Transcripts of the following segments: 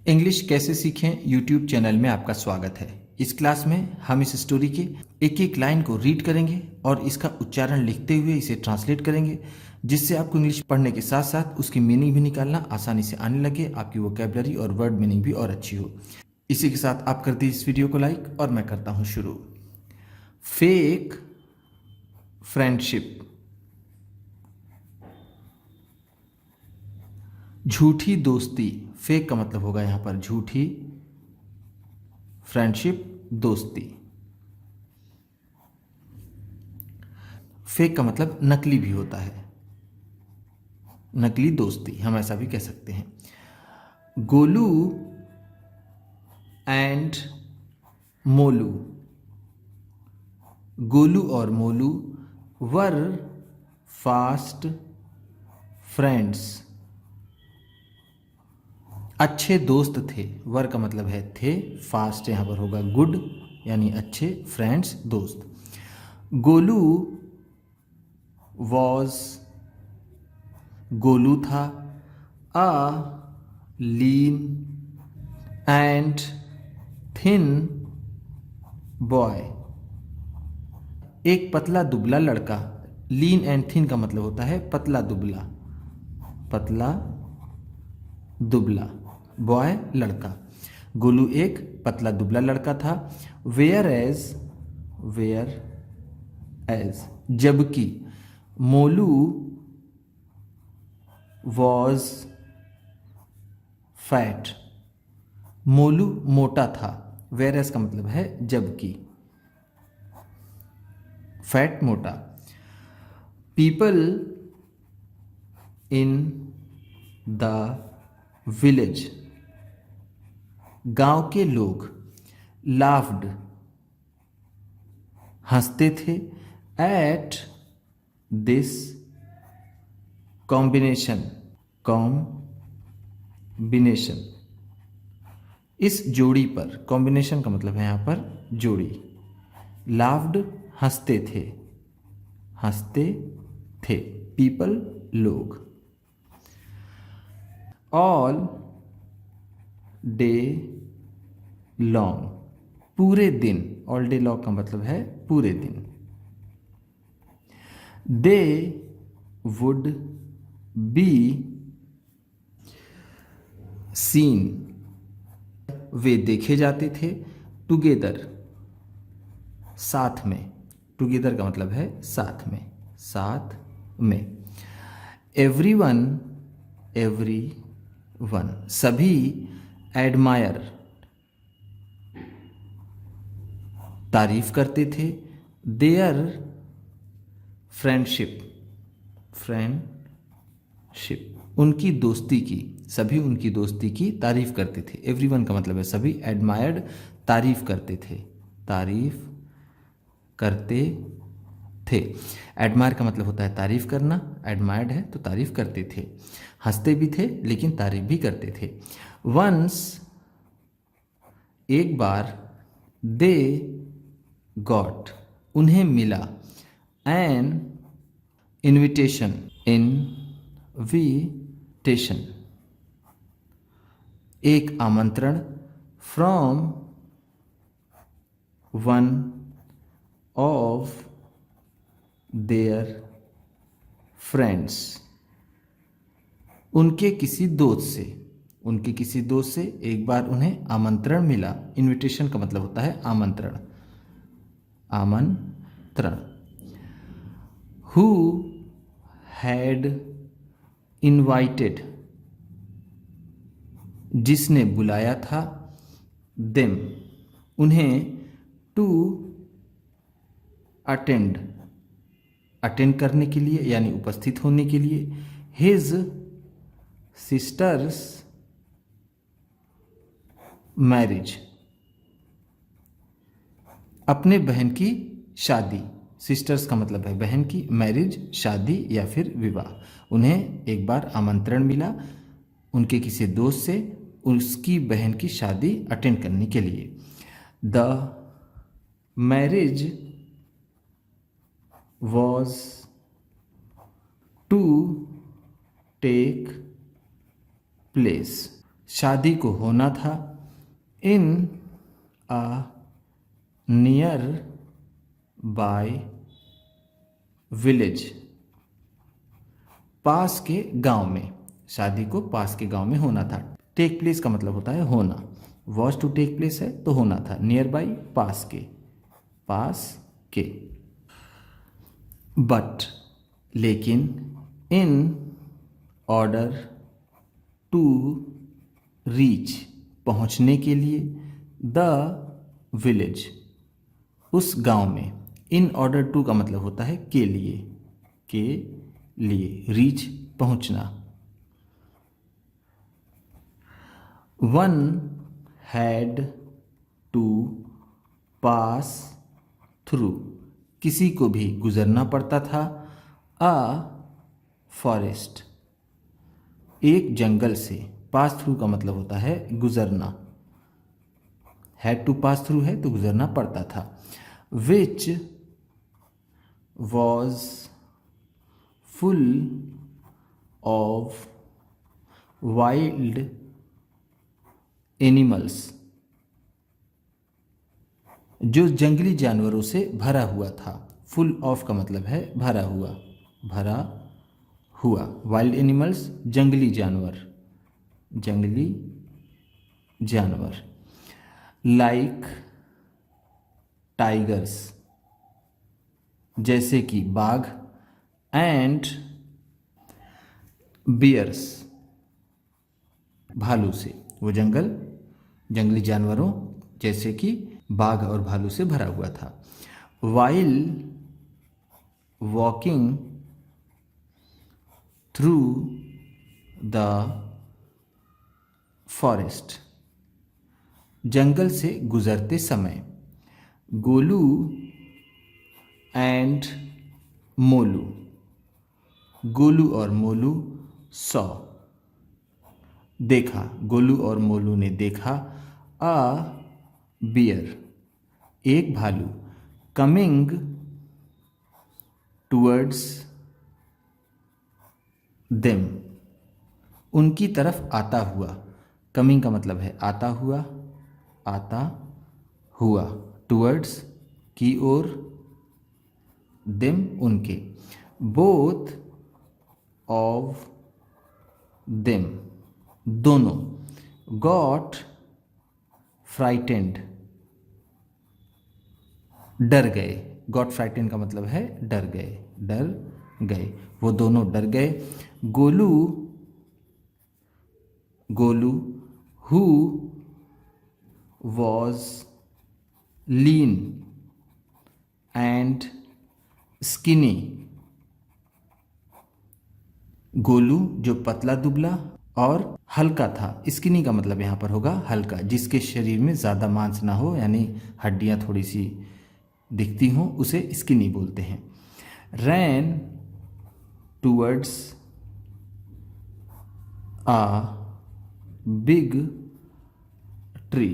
English कैसे सीखें YouTube channel में आपका स्वागत है। इस क्लास में हम इस स्टोरी के एक एक लाइन को रीड करेंगे और इसका उच्चारण लिखते हुए इसे ट्रांसलेट करेंगे, जिससे आपको इंग्लिश पढ़ने के साथ साथ उसकी मीनिंग भी निकालना आसानी से आने लगे, आपकी वोकैबुलरी और वर्ड मीनिंग भी और अच्छी हो। इसी के साथ आप कर दीजिए इस वीडियो को लाइक और मैं करता हूँ शुरू। फेक फ्रेंडशिप, झूठी दोस्ती। फेक का मतलब होगा यहाँ पर झूठी, फ्रेंडशिप दोस्ती। फेक का मतलब नकली भी होता है, नकली दोस्ती हम ऐसा भी कह सकते हैं। गोलू एंड मोलू, गोलू और मोलू वर फास्ट फ्रेंड्स, अच्छे दोस्त थे। वर का मतलब है थे, फास्ट यहाँ पर होगा गुड यानी अच्छे, फ्रेंड्स दोस्त। गोलू वॉज, गोलू था अ लीन एंड थिन बॉय, एक पतला दुबला लड़का। लीन एंड थिन का मतलब होता है पतला दुबला, पतला दुबला, बॉय लड़का। गोलू एक पतला दुबला लड़का था। वेयर एज जबकि मोलू वॉज फैट, मोलू मोटा था। वेयर एज का मतलब है जबकि, फैट मोटा। पीपल इन द विलेज, गांव के लोग। लाफ्ड हंसते थे। एट दिस कॉम्बिनेशन, कॉम्बिनेशन इस जोड़ी पर। कॉम्बिनेशन का मतलब है यहाँ पर जोड़ी। लाफ्ड हंसते थे, हंसते थे। पीपल लोग। ऑल डे लॉन्ग, पूरे दिन। ऑल डे लॉन्ग का मतलब है पूरे दिन। दे वुड बी सीन, वे देखे जाते थे। टुगेदर साथ में, टुगेदर का मतलब है साथ में, साथ में। एवरीवन सभी। एडमायर तारीफ करते थे। देयर फ्रेंडशिप उनकी दोस्ती की, सभी उनकी दोस्ती की तारीफ करते थे। एवरीवन का मतलब है सभी। एडमायर्ड तारीफ करते थे, तारीफ करते थे। एडमायर का मतलब होता है तारीफ करना, एडमायर्ड है तो तारीफ करते थे। हंसते भी थे लेकिन तारीफ भी करते थे। वंस एक बार। दे गॉट उन्हें मिला। एन इन्विटेशन एक आमंत्रण। From one of their friends, उनके किसी दोस्त से एक बार उन्हें आमंत्रण मिला। इनविटेशन का मतलब होता है आमंत्रण, हु हैड इनवाइटेड जिसने बुलाया था। देम उन्हें। टू अटेंड करने के लिए यानी उपस्थित होने के लिए। हिज सिस्टर्स मैरिज अपने बहन की शादी। सिस्टर्स का मतलब है बहन की, मैरिज शादी या फिर विवाह। उन्हें एक बार आमंत्रण मिला उनके किसी दोस्त से उसकी बहन की शादी अटेंड करने के लिए। The marriage was to take place, शादी को होना था in a nearby village, पास के गांव में। शादी को पास के गांव में होना था। टेक प्लेस का मतलब होता है होना। वॉज टू टेक प्लेस है तो होना था। नियर बाई पास के, पास के। बट लेकिन, इन ऑर्डर टू रीच पहुंचने के लिए, द विलेज उस गांव में। इन ऑर्डर टू का मतलब होता है के लिए, रीच पहुंचना। One had to pass through, किसी को भी गुजरना पड़ता था। अ फॉरेस्ट, एक जंगल से। पास थ्रू का मतलब होता है गुजरना। हैड टू पास थ्रू है तो गुजरना पड़ता था। Which was full of wild animals, जो जंगली जानवरों से भरा हुआ था। फुल ऑफ का मतलब है भरा हुआ, भरा हुआ। वाइल्ड एनिमल्स जंगली जानवर, जंगली जानवर। लाइक टाइगर्स, जैसे कि बाघ। एंड बियर्स, भालू से। वो जंगल जंगली जानवरों जैसे कि बाघ और भालू से भरा हुआ था। While walking through the forest, जंगल से गुजरते समय। गोलू एंड मोलू, गोलू और मोलू सॉ, देखा। गोलू और मोलू ने देखा। अ बियर, एक भालू। कमिंग टूवर्ड्स देम, उनकी तरफ आता हुआ। कमिंग का मतलब है आता हुआ, आता हुआ। टूवर्ड्स की ओर, देम उनके। बोथ ऑफ देम, दोनों। गॉट फ्राइटेंड, डर गए। गॉट फ्राइटेंड का मतलब है डर गए, डर गए। वो दोनों डर गए। Golu, Golu who was lean and skinny, Golu जो पतला दुबला और हल्का था। स्किनी का मतलब यहाँ पर होगा हल्का, जिसके शरीर में ज़्यादा मांस ना हो, यानी हड्डियाँ थोड़ी सी दिखती हों, उसे स्किनी बोलते हैं। रैन टूवर्ड्स आ बिग ट्री,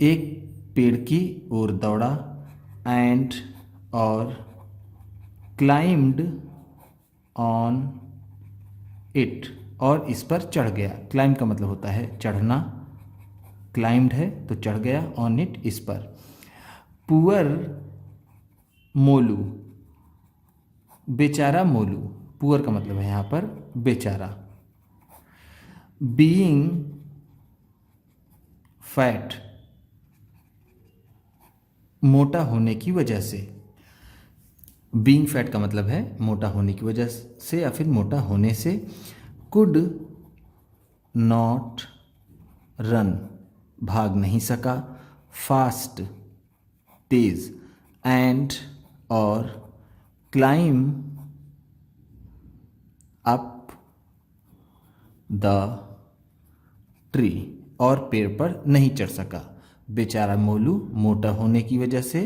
एक पेड़ की ओर दौड़ा। एंड और क्लाइम्ड ऑन इट, और इस पर चढ़ गया। क्लाइम का मतलब होता है चढ़ना। क्लाइम्ड है तो चढ़ गया, ऑन इट इस पर। पुअर मोलू, बेचारा मोलू। पुअर का मतलब है यहाँ पर बेचारा। बीइंग फैट, मोटा होने की वजह से। बीइंग फैट का मतलब है मोटा होने की वजह से या फिर मोटा होने से। कुड नॉट रन, भाग नहीं सका। Fast, Tej. एंड और क्लाइम अप द ट्री, और पेड़ पर नहीं चढ़ सका। बेचारा मोलू मोटा होने की वजह से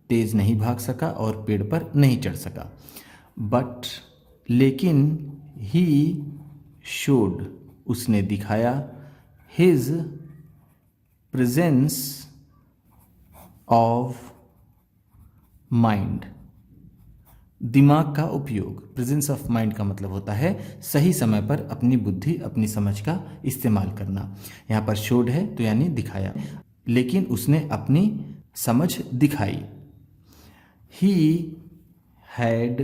तेज नहीं भाग सका और पेड़ पर नहीं चढ़ सका। बट लेकिन, ही शोड, उसने दिखाया। हिज प्रेजेंस ऑफ माइंड, दिमाग का उपयोग। प्रेजेंस ऑफ माइंड का मतलब होता है सही समय पर अपनी बुद्धि अपनी समझ का इस्तेमाल करना। यहाँ पर शोड है तो यानी दिखाया, लेकिन उसने अपनी समझ दिखाई। ही हैड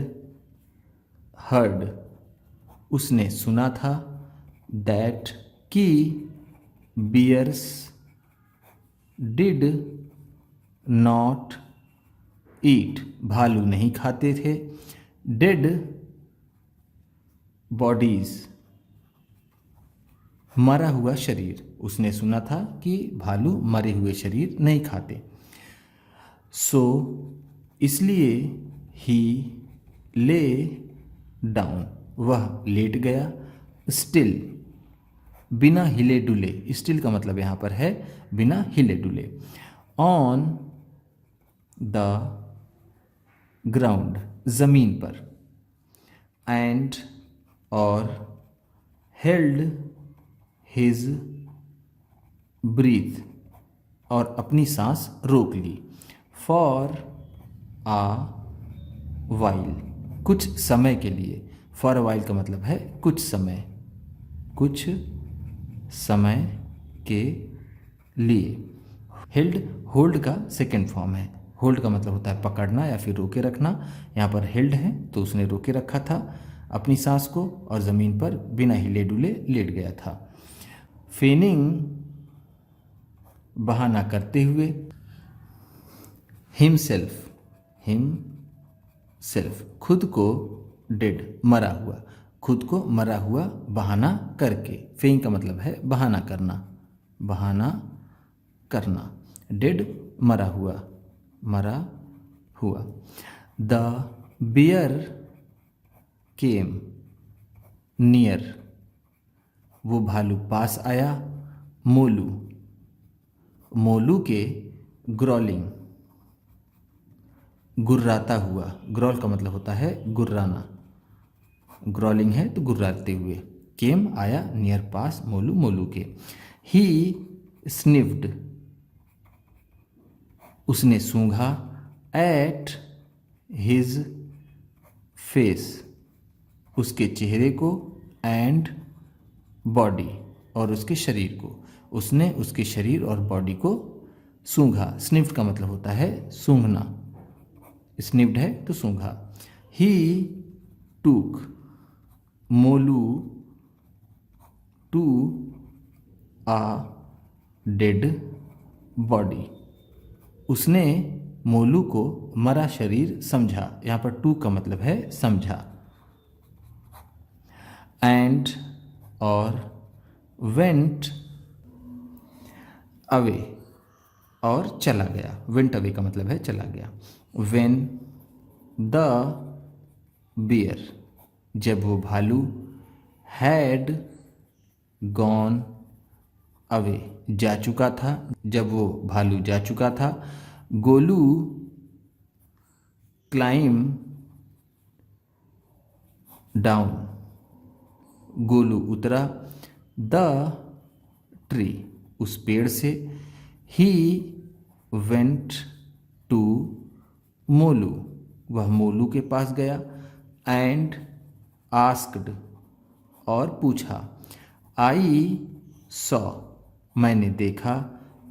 हर्ड, उसने सुना था। दैट, कि बियर्स डिड नॉट ईट, भालू नहीं खाते थे। डेड बॉडीज, मरा हुआ शरीर, उसने सुना था कि भालू मरे हुए शरीर नहीं खाते। सो इसलिए ही ले डाउन, वह लेट गया। स्टिल, बिना हिले डुले, स्टिल का मतलब यहाँ पर है बिना हिले डुले। ऑन द ग्राउंड, जमीन पर। एंड, और हेल्ड हिज ब्रीथ, और अपनी सांस रोक ली। फॉर आ वाइल, कुछ समय के लिए। फॉर अ वाइल का मतलब है कुछ समय, कुछ समय के लिए। हेल्ड, होल्ड का सेकेंड फॉर्म है। होल्ड का मतलब होता है पकड़ना या फिर रोके रखना। यहाँ पर हेल्ड है तो उसने रोके रखा था अपनी सांस को और ज़मीन पर बिना हिले डुले लेट गया था। फेनिंग, बहाना करते हुए। हिमसेल्फ, हिमसेल्फ, खुद को। डेड, मरा हुआ, खुद को मरा हुआ बहाना करके। फेइंग का मतलब है बहाना करना, बहाना करना। डेड, मरा हुआ, मरा हुआ। द बियर केम नियर, वो भालू पास आया। मोलू, मोलू के ग्रॉलिंग, गुर्राता हुआ। ग्रॉल का मतलब होता है गुर्राना, ग्रॉलिंग है तो गुर्राते हुए। केम आया, नियर पास, मोलू मोलू के। ही स्निफ्ड, उसने सूंघा। एट हिज फेस, उसके चेहरे को। एंड बॉडी, और उसके शरीर को। उसने उसके शरीर और बॉडी को सूंघा। स्निफ्ड का मतलब होता है सूंघना, स्निफ्ड है तो सूंघा। He took Molu to a dead body, उसने मोलू को मरा शरीर समझा। यहाँ पर टू का मतलब है समझा। एंड, और वेंट अवे, और चला गया। वेंट अवे का मतलब है चला गया। वेन द बियर, जब वो भालू। हैड गॉन अवे, जा चुका था, जब वो भालू जा चुका था। गोलू क्लाइम डाउन, गोलू उतरा। द ट्री, उस पेड़ से। ही वेंट टू मोलू, वह मोलू के पास गया। एंड आस्क्ड, और पूछा। आई सॉ, मैंने देखा।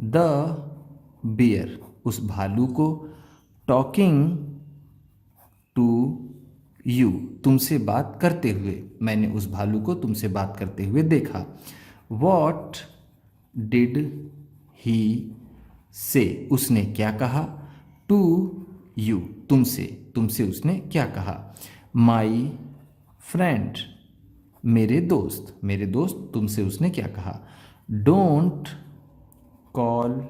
द बियर, उस भालू को। टॉकिंग टू यू, तुमसे बात करते हुए, मैंने उस भालू को तुमसे बात करते हुए देखा। वॉट डिड ही से, उसने क्या कहा। टू यू, तुमसे, तुमसे उसने क्या कहा। माई फ्रेंड, मेरे दोस्त, मेरे दोस्त, तुमसे उसने क्या कहा। Don't call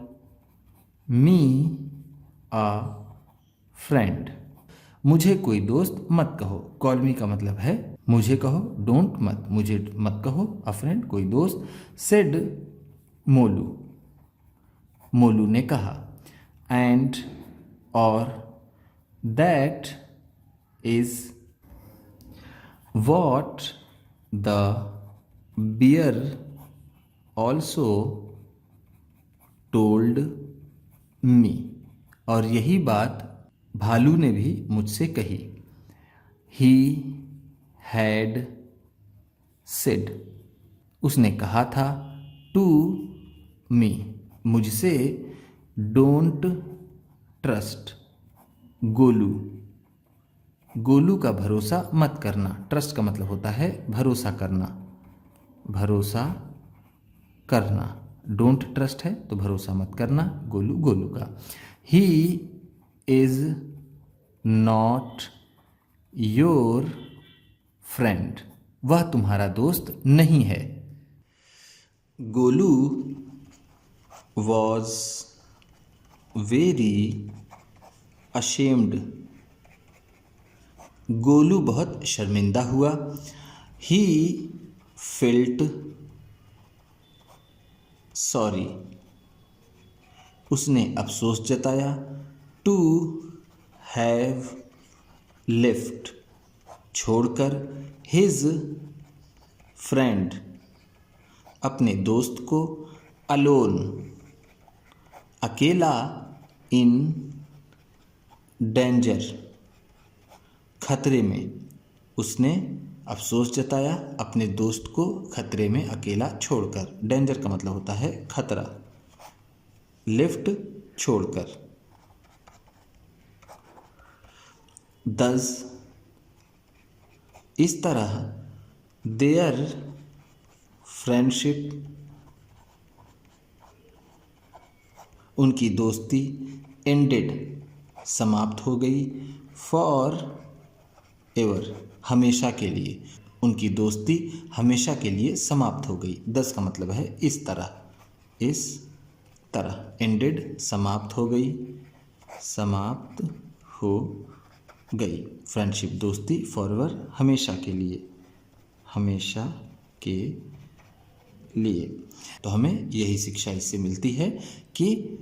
me a friend, मुझे कोई दोस्त मत कहो। कॉल मी का मतलब है मुझे कहो, डोंट मत, मुझे मत कहो। अ फ्रेंड, कोई दोस्त। सेड मोलू, मोलू ने कहा। एंड, और that is what the bear also told me, और यही बात भालू ने भी मुझसे कही। ही हैड सेड, उसने कहा था, टू मी, मुझसे, डोंट ट्रस्ट गोलू, गोलू का भरोसा मत करना। ट्रस्ट का मतलब होता है भरोसा करना, भरोसा करना। डोंट ट्रस्ट है तो भरोसा मत करना, गोलू, गोलू का। He is not your friend, वह तुम्हारा दोस्त नहीं है। Golu was very ashamed, Golu बहुत शर्मिंदा हुआ। ही फेल्ट सॉरी, उसने अफसोस जताया। टू हैव लेफ्ट, छोड़कर। हिज फ्रेंड, अपने दोस्त को। अलोन, अकेला। इन डेंजर, खतरे में। उसने अफसोस जताया अपने दोस्त को खतरे में अकेला छोड़कर। डेंजर का मतलब होता है खतरा, लेफ्ट छोड़कर। दस, इस तरह। देयर फ्रेंडशिप, उनकी दोस्ती। एंडेड, समाप्त हो गई। फॉर एवर, हमेशा के लिए। उनकी दोस्ती हमेशा के लिए समाप्त हो गई। 10 का मतलब है इस तरह, इस तरह। एंडेड, समाप्त हो गई, समाप्त हो गई। फ्रेंडशिप, दोस्ती। फॉरएवर, हमेशा के लिए, हमेशा के लिए। तो हमें यही शिक्षा इससे मिलती है कि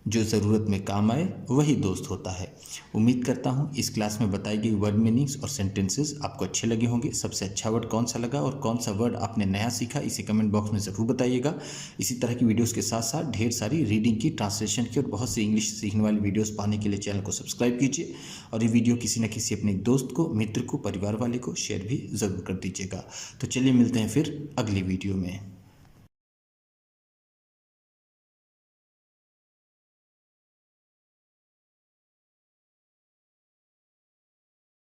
जो ज़रूरत में काम आए वही दोस्त होता है। उम्मीद करता हूँ इस क्लास में बताई गई वर्ड मीनिंग्स और सेंटेंसेस आपको अच्छे लगे होंगे। सबसे अच्छा वर्ड कौन सा लगा और कौन सा वर्ड आपने नया सीखा, इसे कमेंट बॉक्स में ज़रूर बताइएगा। इसी तरह की वीडियोस के साथ साथ ढेर सारी रीडिंग की, ट्रांसलेशन की और बहुत सी इंग्लिश सीखने वाली वीडियोस पाने के लिए चैनल को सब्सक्राइब कीजिए और ये वीडियो किसी न किसी अपने दोस्त को, मित्र को, परिवार वाले को शेयर भी ज़रूर कर दीजिएगा। तो चलिए मिलते हैं फिर अगली वीडियो में।